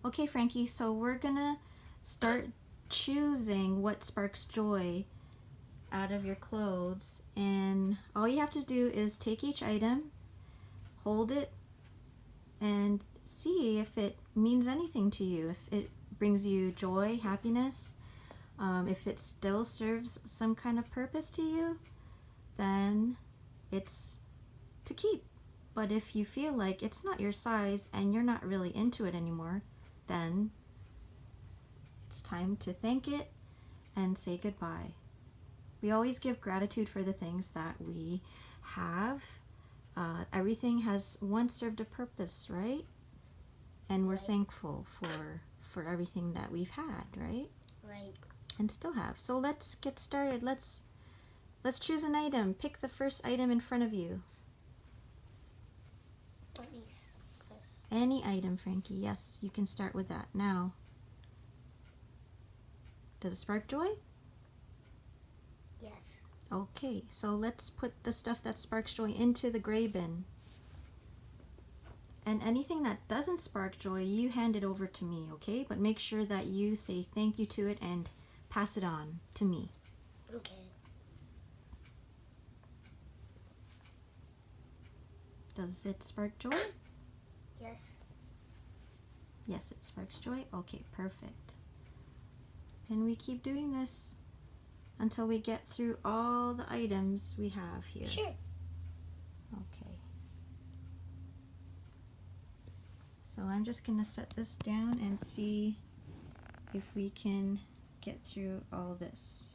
Okay, Frankie, so we're gonna start choosing what sparks joy out of your clothes, and all you have to do is take each item, hold it, and see if it means anything to you, if it brings you joy, happiness. If it still serves some kind of purpose to you, then it's to keep. But if you feel like it's not your size and you're not really into it anymore, then it's time to thank it and say goodbye. We always give gratitude for the things that we have. Everything has once served a purpose, right? And we're thankful for everything that we've had, right? Right. And still have. So let's get started. Let's choose an item. Pick the first item in front of you. These. Any item, Frankie. Yes, you can start with that now. Does it spark joy? Yes. Okay, so let's put the stuff that sparks joy into the gray bin. And anything that doesn't spark joy, you hand it over to me, okay? But make sure that you say thank you to it and pass it on to me. Okay. Does it spark joy? Yes. Yes, it sparks joy. Okay, perfect. And we keep doing this until we get through all the items we have here. Sure. Okay. So I'm just going to set this down and see if we can get through all this.